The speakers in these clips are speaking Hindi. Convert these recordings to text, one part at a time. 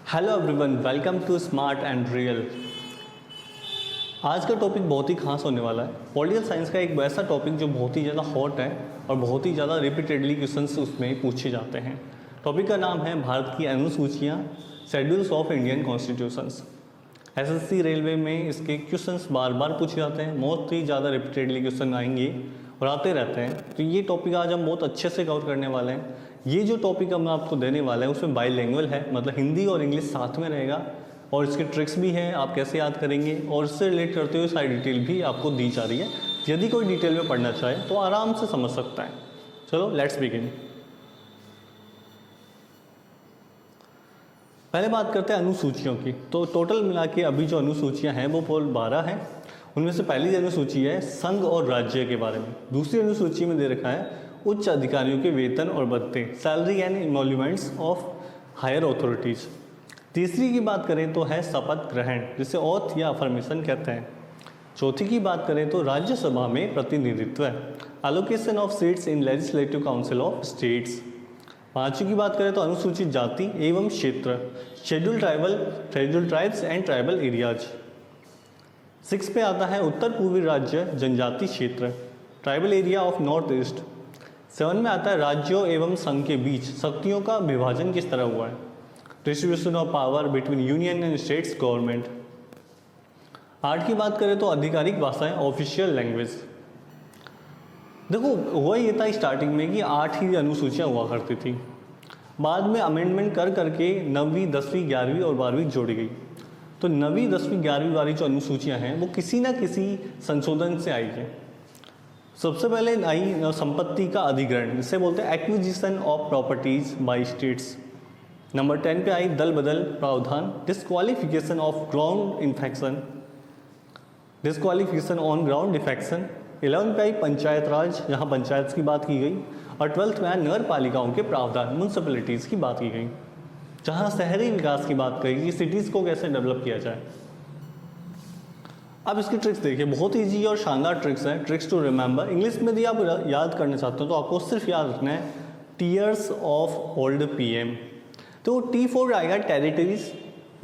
Hello everyone, welcome to smart and real. आज का टॉपिक बहुत ही खास होने वाला है। पॉलिटिकल साइंस का एक वैसा टॉपिक जो बहुत ही ज़्यादा हॉट है और बहुत ही ज़्यादा रिपीटेडली क्वेश्चंस उसमें पूछे जाते हैं। टॉपिक का नाम है भारत की अनुसूचियाँ, schedules of Indian constitutions. SSC railway में इसके क्वेश्चंस बार बार पूछे जाते हैं, बहुत ही ज़्यादा रिपीटेडली क्वेश्चन आएंगे और आते रहते हैं। तो ये टॉपिक आज हम बहुत अच्छे से कवर करने वाले हैं। ये जो टॉपिक हम आपको देने वाले हैं उसमें बाईलैंग्वेज है, मतलब हिंदी और इंग्लिश साथ में रहेगा और इसके ट्रिक्स भी हैं, आप कैसे याद करेंगे और इससे रिलेट करते हुए सारी डिटेल भी आपको दी जा रही है। यदि कोई डिटेल में पढ़ना चाहे तो आराम से समझ सकता है। चलो लेट्स बिगिन। पहले बात करते हैं अनुसूचियों की। तो टोटल मिला के अभी जो अनुसूचियां हैं वो कुल 12 हैं। उनमें से पहली अनुसूची है संघ और राज्य के बारे में। दूसरी अनुसूची में दे रखा है उच्च अधिकारियों के वेतन और भत्ते, salary and emoluments of higher authorities. तीसरी की बात करें तो है शपथ ग्रहण, जिसे ओथ या अफर्मेशन कहते हैं। चौथी की बात करें तो राज्यसभा में प्रतिनिधित्व, allocation of seats in legislative council of states. पांचवी की बात करें तो अनुसूचित जाति एवं क्षेत्र, schedule tribes and tribal areas. 6 पे आता है उत्तर पूर्वी राज्य जनजाति क्षेत्र, tribal area of north east. 7 में आता है राज्यों एवं संघ के बीच शक्तियों का विभाजन किस तरह हुआ है, distribution of power between union and states government. 8 की बात करें तो आधिकारिक भाषाएं, ऑफिशियल लैंग्वेज। देखो हुआ ये था स्टार्टिंग में कि 8 ही अनुसूचियाँ हुआ करती थी, बाद में अमेंडमेंट कर करके 9वीं 10वीं 11वीं और 12वीं जोड़ी गई। तो 9वीं 10वीं 11वीं वाली जो अनुसूचियाँ हैं वो किसी ना किसी संशोधन से आई है। सबसे पहले आई संपत्ति का अधिग्रहण, जिसे बोलते हैं acquisition of properties by states. Number 10 पे आई दल बदल प्रावधान, disqualification of ground infection, disqualification on ground defection. 11 पे आई पंचायत राज, जहाँ पंचायत की बात की गई। और 12th में आया नगर पालिकाओं के प्रावधान, म्यूनसिपैलिटीज़ की बात की गई, जहाँ शहरी विकास की बात कही कि सिटीज़ को कैसे डेवलप किया जाए। अब इसकी ट्रिक्स देखिए, बहुत ईजी और शानदार ट्रिक्स हैं, ट्रिक्स टू रिमेंबर। इंग्लिश में यदि आप याद करना चाहते हो तो आपको सिर्फ याद रखना है टीयर्स ऑफ ओल्ड पीएम। तो T4 आएगा टेरिटरीज,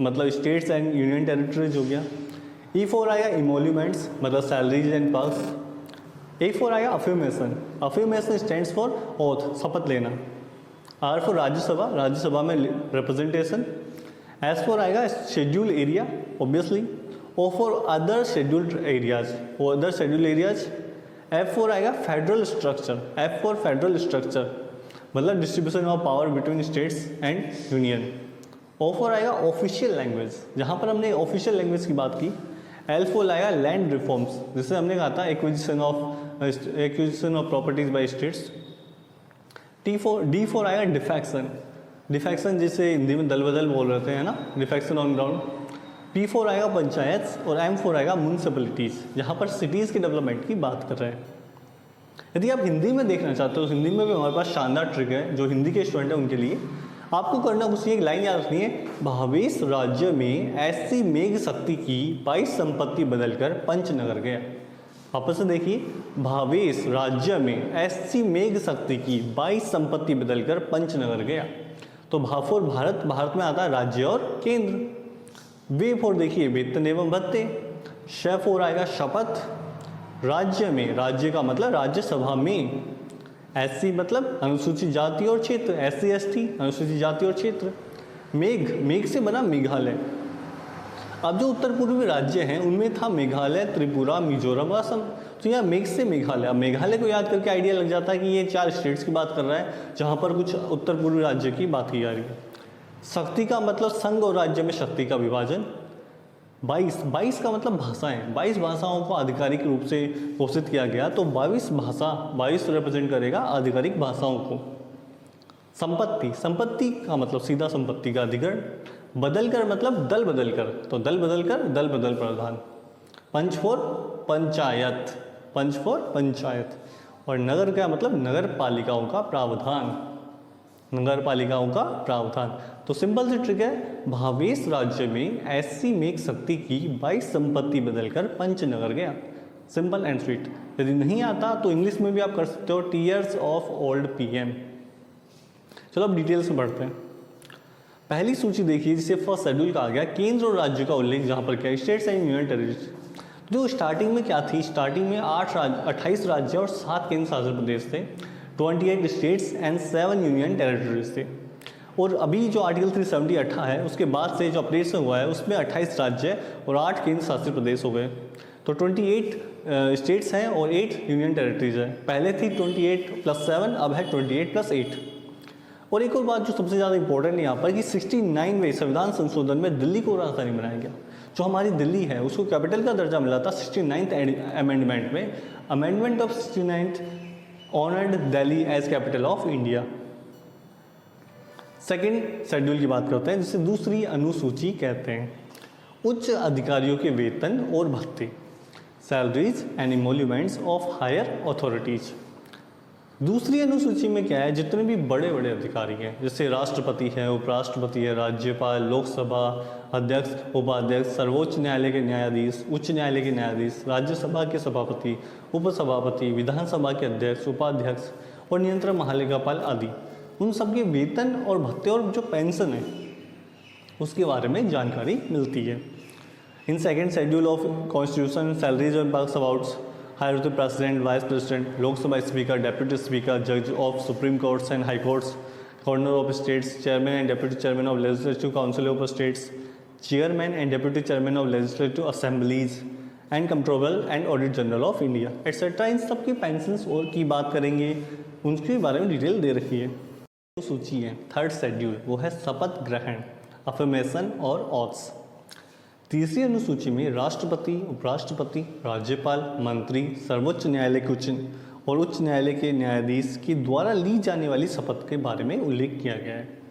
मतलब स्टेट्स एंड यूनियन टेरिटरीज हो गया। E4 आएगा इमोल्यूमेंट्स, मतलब सैलरीज एंड पर्क्स। A4 आएगा affirmation, affirmation stands for oath, शपथ लेना। R फॉर राज्यसभा, राज्यसभा में रिप्रेजेंटेशन। S4 आएगा schedule area obviously. O for other scheduled areas, वो अदर शेड्यूल एरियाज। F4 आएगा federal structure, F for federal structure, मतलब distribution of power between states and union. O4 आएगा ऑफिशियल लैंग्वेज, जहाँ पर हमने ऑफिशियल लैंग्वेज की बात की। L4 आएगा लैंड रिफॉर्म्स, जिसे हमने कहा था acquisition of properties by states. D4 आएगा डिफेक्शन, डिफेक्शन जिसे हिंदी में दल बदल बोल रहे हैं ना, डिफेक्शन ऑन ग्राउंड। P4 आएगा पंचायत और M4 आएगा म्यूनसिपैलिटीज़, जहाँ पर सिटीज़ के डेवलपमेंट की बात कर रहे हैं। यदि आप हिंदी में देखना चाहते हो तो हिंदी में भी हमारे पास शानदार ट्रिक है, जो हिंदी के स्टूडेंट हैं उनके लिए। आपको करना कुछ एक लाइन याद रखनी है, भावेश राज्य में ऐसी मेघ शक्ति की 22 संपत्ति बदलकर पंचनगर गया। वापस से देखिए, भावेश राज्य में ऐसी मेघ शक्ति की 22 संपत्ति बदलकर पंचनगर गया। तो भाफोर भारत, भारत में आता है राज्य और केंद्र। वे4 देखिए वेतन एवं भत्ते। श4 आएगा शपथ, राज्य में, राज्य का मतलब राज्यसभा में। SC मतलब अनुसूचित जाति और क्षेत्र, SC ST अनुसूचित जाति और क्षेत्र। मेघ, मेघ से बना मेघालय। अब जो उत्तर पूर्वी राज्य हैं उनमें था मेघालय, त्रिपुरा, मिजोरम, असम। तो यहाँ मेघ से मेघालय, अब मेघालय को याद करके आइडिया लग जाता है कि ये 4 स्टेट्स की बात कर रहा है, जहाँ पर कुछ उत्तर पूर्वी राज्य की बात की जा रही है। शक्ति का मतलब संघ और राज्य में शक्ति का विभाजन। 22 का मतलब भाषाएं, 22 भाषाओं को आधिकारिक रूप से घोषित किया गया। तो 22 रिप्रेजेंट करेगा आधिकारिक भाषाओं को। संपत्ति का मतलब सीधा संपत्ति का अधिग्रहण। बदल कर मतलब दल बदल कर, तो दल बदल कर दल बदल प्रावधान। पंच फॉर पंचायत। और नगर का मतलब नगर पालिकाओं का प्रावधान, नगर पालिकाओं का प्रावधान। तो सिंपल सी ट्रिक है, भावेश राज्य में ऐसी मेघ शक्ति की 22 संपत्ति बदलकर पंचनगर गया। Simple and sweet. यदि नहीं आता तो इंग्लिश में भी आप कर सकते हो, टीयर्स ऑफ ओल्ड पीएम। चलो अब डिटेल्स में बढ़ते हैं। पहली सूची देखिए जिसे फर्स्ट शेड्यूल कहा गया, केंद्र और राज्य का उल्लेख जहाँ पर क्या है, स्टेट्स एंड यूनियन टेरिटरीज। जो स्टार्टिंग में क्या थी, स्टार्टिंग में 28 राज्य और 7 केंद्र शासित प्रदेश थे, 28 स्टेट्स एंड 7 यूनियन टेरिटरीज थे। और अभी जो आर्टिकल 370 है उसके बाद से जो अपडेट हुआ है उसमें 28 राज्य और 8 केंद्र शासित प्रदेश हो गए। तो 28 स्टेट्स हैं और 8 यूनियन टेरिटरीज हैं। पहले थी 28+7, अब है 28+8। और एक और बात जो सबसे ज़्यादा इंपॉर्टेंट है यहाँ पर कि 69वें संविधान संशोधन में दिल्ली को राजधानी बनाया गया। जो हमारी दिल्ली है उसको कैपिटल का दर्जा मिला था 69th अमेंडमेंट में। Amendment of 69th honoured Delhi as capital of India. Second schedule की बात करते हैं जिसे दूसरी अनुसूची कहते हैं। उच्च अधिकारियों के वेतन और भत्ते, salaries and emoluments of higher authorities. दूसरी अनुसूची में क्या है, जितने भी बड़े बड़े अधिकारी हैं जैसे राष्ट्रपति है, उपराष्ट्रपति है, राज्यपाल, लोकसभा अध्यक्ष, उपाध्यक्ष, सर्वोच्च न्यायालय के न्यायाधीश, उच्च न्यायालय के न्यायाधीश, राज्यसभा के सभापति, उपसभापति, विधानसभा के अध्यक्ष, उपाध्यक्ष और नियंत्रक महालेखापाल आदि, उन सबके वेतन और भत्ते और जो पेंशन है उसके बारे में जानकारी मिलती है। In second schedule of constitution, salaries और works abouts hire the president, vice president, Lok Sabha speaker, deputy speaker, जज of supreme courts and high courts, governor of states, chairman and deputy chairman of legislative council of states, chairman and deputy chairman of legislative assemblies and controller and audit general of India etcetera. इन सब की पेंशंस और की बात करेंगे, उनके बारे में डिटेल दे रखी है। सूची है थर्ड शेड्यूल, वो है शपथ ग्रहण, अफर्मेशन और ऑथ्स। तीसरी अनुसूची में राष्ट्रपति, उपराष्ट्रपति, राज्यपाल, मंत्री, सर्वोच्च न्यायालय के उच्च न्यायालय के न्यायाधीश के द्वारा ली जाने वाली शपथ के बारे में उल्लेख किया गया है।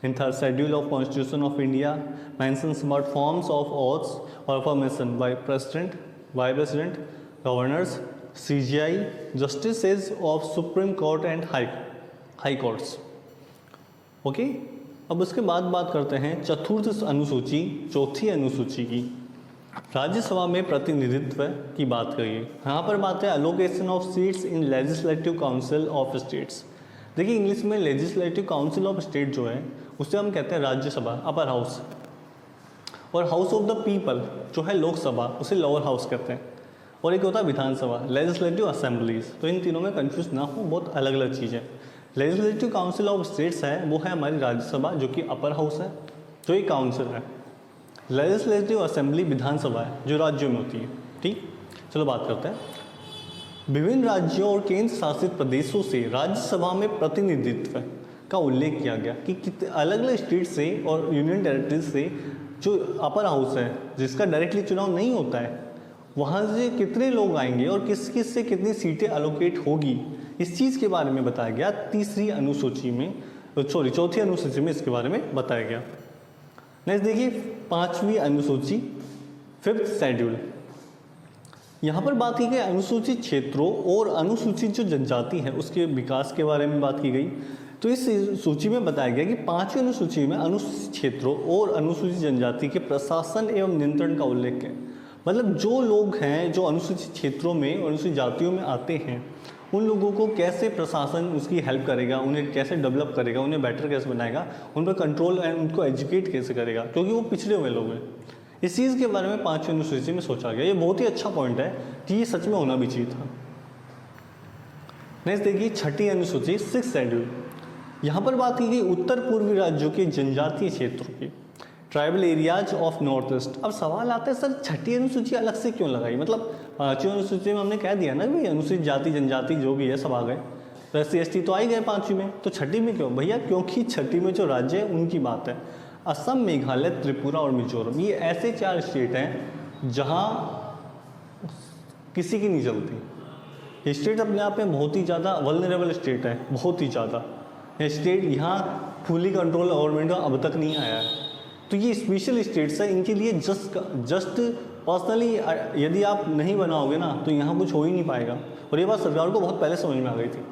In third schedule of constitution of India mentions about forms of oaths और affirmation by president, vice president, governors, CGI, justices of supreme court and high courts. Okay, अब उसके बाद बात करते हैं चतुर्थ अनुसूची, चौथी अनुसूची की। राज्यसभा में प्रतिनिधित्व की बात करिए। यहाँ पर बात है allocation of seats in legislative council of states. देखिए इंग्लिश में लेजिस्लेटिव काउंसिल ऑफ स्टेट जो है उसे हम कहते हैं राज्यसभा, अपर हाउस, और हाउस ऑफ द पीपल जो है लोकसभा, उसे लोअर हाउस कहते हैं। और एक होता है विधानसभा, लेजिस्लेटिव असेंबलीज। तो इन तीनों में कंफ्यूज ना हो, बहुत अलग अलग चीज़ें। लेजिस्लेटिव काउंसिल ऑफ स्टेट्स है वो है हमारी राज्यसभा जो कि अपर हाउस है, जो एक काउंसिल है। लेजिस्लेटिव असेंबली विधानसभा है जो राज्यों में होती है। ठीक, चलो बात करते हैं। विभिन्न राज्यों और केंद्र शासित प्रदेशों से राज्यसभा में प्रतिनिधित्व का उल्लेख किया गया कि कितने अलग अलग स्टेट से और यूनियन टेरिटरीज से जो अपर हाउस है जिसका डायरेक्टली चुनाव नहीं होता है, वहाँ से कितने लोग आएंगे और किस किस से कितनी सीटें एलोकेट होगी, इस चीज़ के बारे में बताया गया तीसरी अनुसूची में, चौथी अनुसूची में इसके बारे में बताया गया। नेक्स्ट देखिए पांचवी अनुसूची, फिफ्थ शेड्यूल। यहाँ पर बात की गई अनुसूचित क्षेत्रों और अनुसूचित जो जनजाति है उसके विकास के बारे में बात की गई। तो इस सूची में बताया गया कि पांचवी अनुसूची में अनुसूचित क्षेत्रों और अनुसूचित जनजाति के प्रशासन एवं नियंत्रण का उल्लेख है। मतलब जो लोग हैं जो अनुसूचित क्षेत्रों में और अनुसूचित जातियों में आते हैं उन लोगों को कैसे प्रशासन उसकी हेल्प करेगा, उन्हें कैसे डेवलप करेगा, उन्हें बेटर कैसे बनाएगा, उन पर कंट्रोल एंड उनको एजुकेट कैसे करेगा, क्योंकि वो पिछड़े हुए लोग हैं। इस चीज़ के बारे में पांचवी अनुसूची में सोचा गया। ये बहुत ही अच्छा पॉइंट है कि ये सच में होना भी चाहिए था। नेक्स्ट देखिए छठी अनुसूची, सिक्स्थ शेड्यूल। यहाँ पर बात की गई उत्तर पूर्वी राज्यों के जनजातीय क्षेत्रों की, tribal areas of north east. अब सवाल आता है सर छठी अनुसूची अलग से क्यों लगाई, मतलब पांचवी अनुसूची में हमने कह दिया ना भाई अनुसूचित जाति जनजाति जो भी है सब आ गए, तो SC/ST तो आ ही गए पांचवी में, तो छठी में क्यों भैया? क्योंकि छठी में जो राज्य है उनकी बात है। असम, मेघालय, त्रिपुरा और मिजोरम, ये ऐसे 4 स्टेट हैं जहाँ किसी की नहीं चलती। ये स्टेट अपने आप में बहुत ही ज़्यादा वल्नरेबल स्टेट है, बहुत ही ज़्यादा। ये स्टेट यहाँ फुली कंट्रोल गवर्नमेंट का अब तक नहीं आया है। तो ये स्पेशल स्टेट्स है, इनके लिए जस्ट पर्सनली यदि आप नहीं बनाओगे ना तो यहाँ कुछ हो ही नहीं पाएगा। और ये बात सरकार को बहुत पहले समझ में आ गई थी,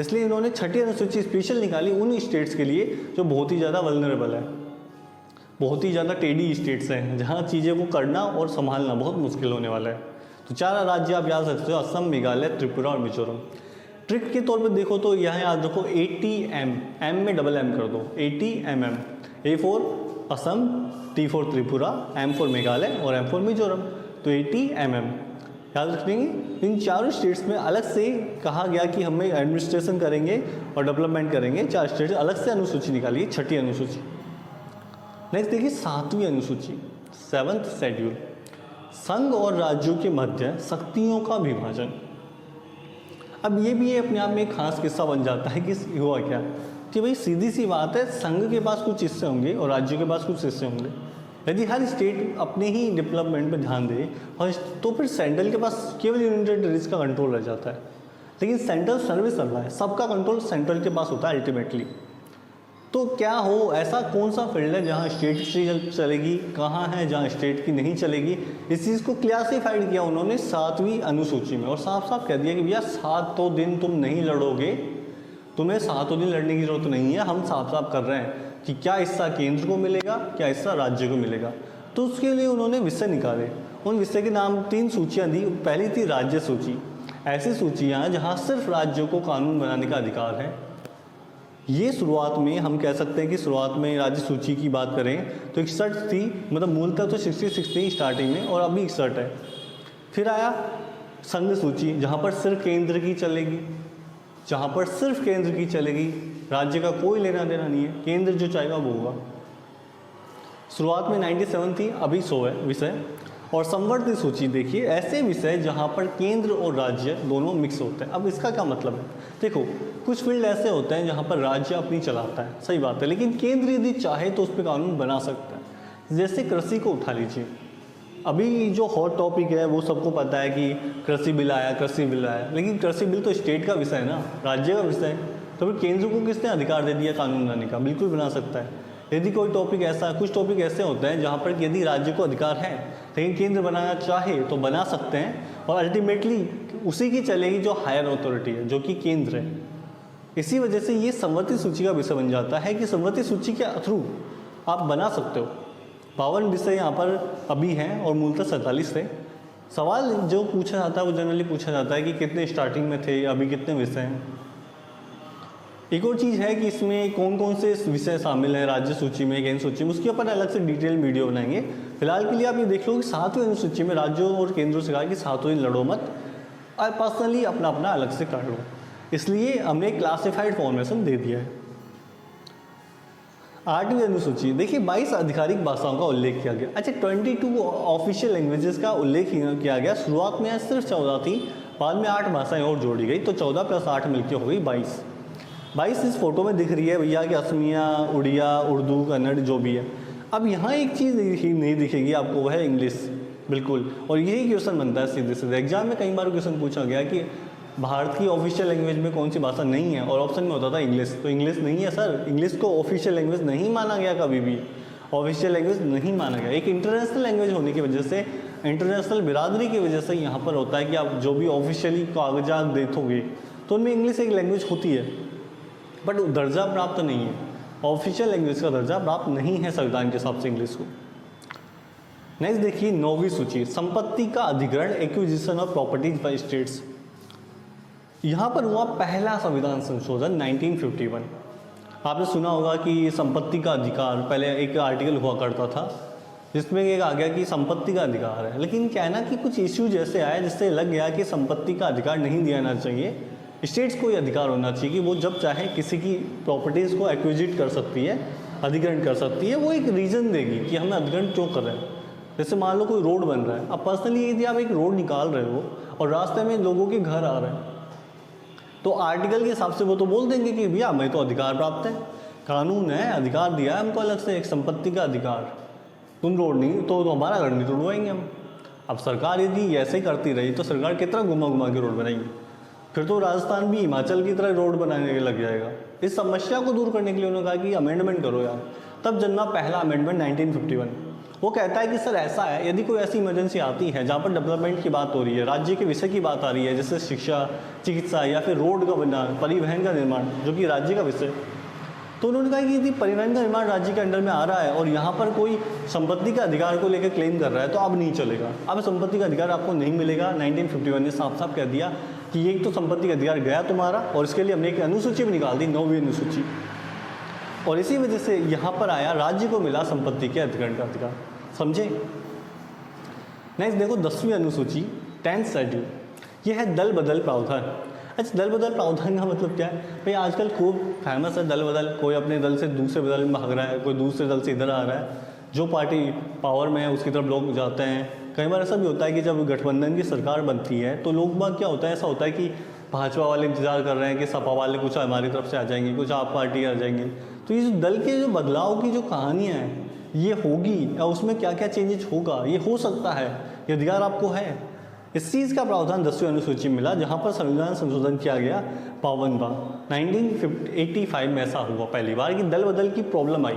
इसलिए इन्होंने छठी अनुसूची स्पेशल निकाली उन स्टेट्स के लिए जो बहुत ही ज़्यादा वल्नरेबल है, बहुत ही ज़्यादा टेडी स्टेट्स हैं जहाँ चीज़ें को करना और संभालना बहुत मुश्किल होने वाला है। तो 4 राज्य आप याद रखते हो, असम, मेघालय, त्रिपुरा और मिजोरम। ट्रिक के तौर पे देखो तो यहाँ याद रखो 80 एम में डबल एम कर दो, 80 mm। A for Assam, T for Tripura, M for Meghalaya और M फॉर मिजोरम। तो 80 mm याद रखेंगे। इन चारों स्टेट्स में अलग से कहा गया कि हमें एडमिनिस्ट्रेशन करेंगे और डेवलपमेंट करेंगे। 4 स्टेट्स अलग से अनुसूची निकालिए, 6ठी अनुसूची। नेक्स्ट देखिए 7वीं अनुसूची, 7th शेड्यूल, संघ और राज्यों के मध्य शक्तियों का विभाजन। अब ये भी अपने आप में एक खास किस्सा बन जाता है कि हुआ क्या, कि भाई सीधी सी बात है, संघ के पास कुछ हिस्से होंगे और राज्यों के पास कुछ हिस्से होंगे। यदि हर स्टेट अपने ही डेवलपमेंट पे ध्यान दे और तो फिर सेंट्रल के पास केवल यूनियन टेरिटरीज का कंट्रोल रह जाता है। लेकिन सेंट्रल सर्विस चल रहा है, सबका कंट्रोल सेंट्रल के पास होता है अल्टीमेटली। तो क्या हो, ऐसा कौन सा फील्ड है जहाँ स्टेट की चलेगी, कहाँ है जहाँ स्टेट की नहीं चलेगी, इस चीज़ को क्लासिफाइड किया उन्होंने 7वीं अनुसूची में और साफ साफ कह दिया कि भैया 7 दिन तुम नहीं लड़ोगे, तुम्हें 7 दिन लड़ने की जरूरत नहीं है। हम साफ साफ कर रहे हैं कि क्या हिस्सा केंद्र को मिलेगा, क्या हिस्सा राज्य को मिलेगा। तो उसके लिए उन्होंने विषय निकाले। उन विषय के नाम 3 सूचियाँ दी। पहली थी राज्य सूची, ऐसी सूचियाँ जहाँ सिर्फ राज्यों को कानून बनाने का अधिकार है। ये शुरुआत में हम कह सकते हैं कि शुरुआत में राज्य सूची की बात करें तो 61 थी, मतलब मूलतः तो 66 थी स्टार्टिंग में और अभी 61 है। फिर आया संघ सूची, जहाँ पर सिर्फ केंद्र की चलेगी, जहाँ पर सिर्फ केंद्र की चलेगी, राज्य का कोई लेना देना नहीं है, केंद्र जो चाहेगा वो होगा। शुरुआत में 97 थी, अभी 100 है विषय। और संवर्ती सूची देखिए, ऐसे विषय जहाँ पर केंद्र और राज्य दोनों मिक्स होते हैं। अब इसका क्या मतलब है, देखो कुछ फील्ड ऐसे होते हैं जहाँ पर राज्य अपनी चलाता है, सही बात है, लेकिन केंद्र यदि चाहे तो उस पर कानून बना सकता है। जैसे कृषि को उठा लीजिए, अभी जो हॉट टॉपिक है वो सबको पता है कि कृषि बिल आया, कृषि बिल आया, लेकिन कृषि बिल तो स्टेट का विषय है ना, राज्य का विषय है। तो फिर केंद्र को किसने अधिकार दे दिया कानून बनाने का, बिल्कुल बना सकता है। यदि कोई टॉपिक ऐसा, कुछ टॉपिक ऐसे होते हैं जहाँ पर यदि राज्य को अधिकार है लेकिन केंद्र बनाना चाहे तो बना सकते हैं और अल्टीमेटली उसी की चलेगी जो हायर अथॉरिटी है, जो कि केंद्र है। इसी वजह से ये संवर्ती सूची का विषय बन जाता है कि संवर्ती सूची के थ्रू आप बना सकते हो। 52 विषय यहाँ पर अभी हैं और मूलतः 47 थे। सवाल जो पूछा जाता है वो जनरली पूछा जाता है कि कितने स्टार्टिंग में थे, अभी कितने विषय हैं। एक और चीज़ है कि इसमें कौन कौन से विषय शामिल हैं राज्य सूची में, केंद्र सूची में, उसके ऊपर अलग से डिटेल वीडियो बनाएंगे। फिलहाल के लिए आप ये देख लो कि 7वीं अनुसूची में राज्यों और केंद्रों से कहा कि 7 दिन लड़ो मत, और पर्सनली अपना अपना अलग से कर लो, इसलिए हमने क्लासिफाइड फॉर्मेशन दे दिया है। 8वीं अनुसूची देखिए, 22 आधिकारिक भाषाओं का उल्लेख किया गया। अच्छा, 22 ऑफिशियल लैंग्वेजेस का उल्लेख किया गया। शुरुआत में सिर्फ 14 थी, बाद में 8 भाषाएं और जोड़ी गई, तो 14 + 8 मिलकर हो गई 22 इस फोटो में दिख रही है भैया कि असमिया, उड़िया, उर्दू, कन्नड़ जो भी है। अब यहाँ एक चीज़ नहीं दिखेगी आपको, वह है इंग्लिश, बिल्कुल। और यही क्वेश्चन बनता है सीधे सीधे एग्जाम में। कई बार क्वेश्चन पूछा गया कि भारत की ऑफिशियल लैंग्वेज में कौन सी भाषा नहीं है, और ऑप्शन में होता था इंग्लिश। तो इंग्लिश नहीं है सर, इंग्लिश को ऑफिशियल लैंग्वेज नहीं माना गया, कभी भी ऑफिशियल लैंग्वेज नहीं माना गया। एक इंटरनेशनल लैंग्वेज होने की वजह से, इंटरनेशनल बिरादरी की वजह से यहाँ पर होता है कि आप जो भी ऑफिशियली कागजात देखोगे तो उनमें इंग्लिश एक लैंग्वेज होती है, बट दर्जा प्राप्त नहीं है, ऑफिशियल लैंग्वेज का दर्जा प्राप्त नहीं है संविधान के हिसाब से इंग्लिश को। नेक्स्ट देखिए 9वीं सूची, संपत्ति का अधिग्रहण, acquisition of properties by states. यहाँ पर हुआ पहला संविधान संशोधन 1951। आपने सुना होगा कि संपत्ति का अधिकार, पहले एक आर्टिकल हुआ करता था जिसमें एक आ गया कि संपत्ति का अधिकार है, लेकिन क्या है ना कि कुछ इश्यूज ऐसे आए जिससे लग गया कि संपत्ति का अधिकार नहीं दिया जाना चाहिए, स्टेट्स को ये अधिकार होना चाहिए कि वो जब चाहे किसी की प्रॉपर्टीज़ को एक्विजिट कर सकती है, अधिग्रहण कर सकती है। वो एक रीज़न देगी कि हमें अधिग्रहण क्यों कर रहे हैं। जैसे मान लो कोई रोड बन रहा है, अब पर्सनली यदि आप एक रोड निकाल रहे हो और रास्ते में लोगों के घर आ रहे हैं, तो आर्टिकल के हिसाब से वो तो बोल देंगे कि भैया हमें तो अधिकार प्राप्त है, कानून है, अधिकार दिया है हमको अलग से एक संपत्ति का अधिकार, तुम रोड नहीं तो हमारा घर नहीं तोड़वाएंगे हम। अब सरकार यदि ऐसे करती रही तो सरकार कितना घुमा घुमा के रोड बनाएगी, फिर तो राजस्थान भी हिमाचल की तरह रोड बनाने के लग जाएगा। इस समस्या को दूर करने के लिए उन्होंने कहा कि अमेंडमेंट करो यार। तब जन्मा पहला अमेंडमेंट 1951। वो कहता है कि सर ऐसा है, यदि कोई ऐसी इमरजेंसी आती है जहाँ पर डेवलपमेंट की बात हो रही है, राज्य के विषय की बात आ रही है, जैसे शिक्षा, चिकित्सा या फिर रोड का बना, परिवहन का निर्माण जो कि राज्य का विषय, तो उन्होंने कहा कि यदि परिवहन का निर्माण राज्य के अंडर में आ रहा है और यहाँ पर कोई संपत्ति का अधिकार को लेकर क्लेम कर रहा है तो अब नहीं चलेगा, अब संपत्ति का अधिकार आपको नहीं मिलेगा। 1951 ने साफ साफ कह दिया कि ये एक तो संपत्ति का अधिकार गया तुम्हारा, और इसके लिए हमने एक अनुसूची भी निकाल दी, 9वीं अनुसूची। और इसी वजह से यहाँ पर आया राज्य को मिला संपत्ति के अधिग्रहण का अधिकार। समझे? नेक्स्ट देखो 10वीं अनुसूची 10th शेड्यूल, ये है दल बदल प्रावधान। अच्छा, दल बदल प्रावधान का मतलब क्या है भाई? आजकल खूब फेमस है दल बदल, कोई अपने दल से दूसरे दल में भाग रहा है, कोई दूसरे दल से इधर आ रहा है, जो पार्टी पावर में है उसकी तरफ लोग जाते हैं। कई बार ऐसा भी होता है कि जब गठबंधन की सरकार बनती है तो लोग बाग क्या होता है, ऐसा होता है कि भाजपा वाले इंतजार कर रहे हैं कि सपा वाले कुछ हमारी तरफ से आ जाएंगे, कुछ आप पार्टी आ जाएंगे। तो ये जो दल के जो बदलाव की जो कहानियाँ हैं ये होगी, या उसमें क्या क्या चेंजेस होगा ये हो सकता है, ये अधिकार आपको है। इस चीज़ का प्रावधान 10वीं अनुसूची में मिला, जहाँ पर संविधान संशोधन किया गया 52 बार। 1985 में ऐसा हुआ पहली बार कि दल बदल की प्रॉब्लम आई।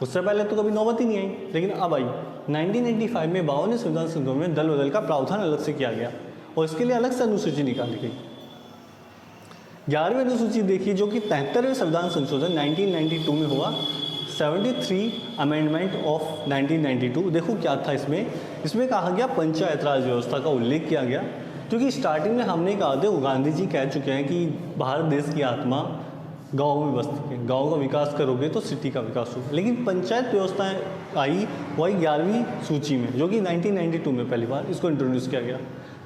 उससे पहले तो कभी नौबत ही नहीं आई, लेकिन अब आई 1985 में 52वें संविधान संशोधन में दल बदल का प्रावधान अलग से किया गया और इसके लिए अलग से अनुसूची निकाली गई। 11वीं अनुसूची देखिए, जो कि 73वें संविधान संशोधन 1992 में हुआ, 73 अमेंडमेंट ऑफ 1992। देखो क्या था इसमें कहा गया पंचायत राज व्यवस्था का उल्लेख किया गया, क्योंकि स्टार्टिंग में हमने कहा था, गांधी जी कह चुके हैं कि भारत देश की आत्मा गाँव में बसती है, गाँव का विकास करोगे तो सिटी का विकास होगा। लेकिन पंचायत व्यवस्था आई वही 11वीं सूची में, जो कि 1992 में पहली बार इसको इंट्रोड्यूस किया गया।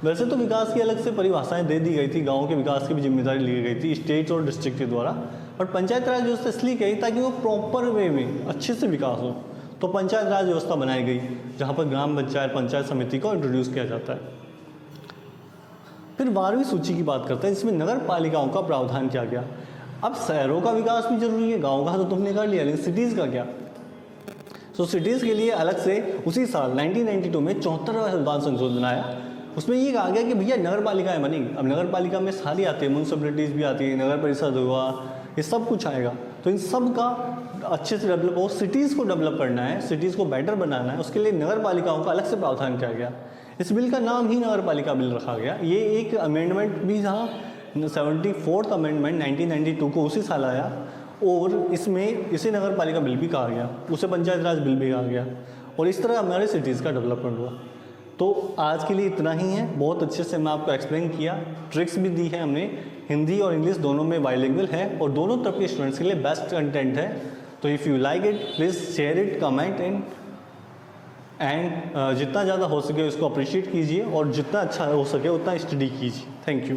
वैसे तो विकास की अलग से परिभाषाएं दे दी गई थी, गाँव के विकास की भी जिम्मेदारी ली गई थी स्टेट और डिस्ट्रिक्ट के द्वारा, और पंचायत राज व्यवस्था इसलिए कही ताकि वो प्रॉपर वे में अच्छे से विकास हो। तो पंचायत राज व्यवस्था बनाई गई, जहाँ पर ग्राम पंचायत पंचायत समिति को इंट्रोड्यूस किया जाता है। फिर 12वीं सूची की बात करते हैं, जिसमें नगर पालिकाओं का प्रावधान किया गया। अब शहरों का विकास भी जरूरी है, गाँव का तो तुमने कर लिया, लेकिन सिटीज़ का क्या? सो सिटीज़ के लिए अलग से उसी साल 1992 में 74वां संविधान संशोधन आया। उसमें ये कहा गया कि भैया नगर पालिकाएँ बनेंगी। अब नगर पालिका में सारी आती है, म्यूनसिपलिटीज़ भी आती है, नगर परिषद हुआ, ये सब कुछ आएगा। तो इन सब का अच्छे से डेवलप हो, सिटीज़ को डेवलप करना है, सिटीज़ को बेटर बनाना है, उसके लिए नगर पालिकाओं का अलग से प्रावधान किया गया। इस बिल का नाम ही नगर पालिका बिल रखा गया। ये एक अमेंडमेंट भी था, 74th अमेंडमेंट 1992 को उसी साल आया, और इसमें इसे नगर पालिका बिल भी कहा गया, उसे पंचायत राज बिल भी कहा गया, और इस तरह हमारे सिटीज़ का डेवलपमेंट हुआ। तो आज के लिए इतना ही है। बहुत अच्छे से मैं आपको एक्सप्लेन किया, ट्रिक्स भी दी है हमने। हिंदी और इंग्लिश दोनों में बाइलिंगुअल है, और दोनों तरफ के स्टूडेंट्स के लिए बेस्ट कंटेंट है। तो if you like it please share it, comment and जितना ज़्यादा हो सके उसको अप्रिशिएट कीजिए, और जितना अच्छा हो सके उतना स्टडी कीजिए। Thank you.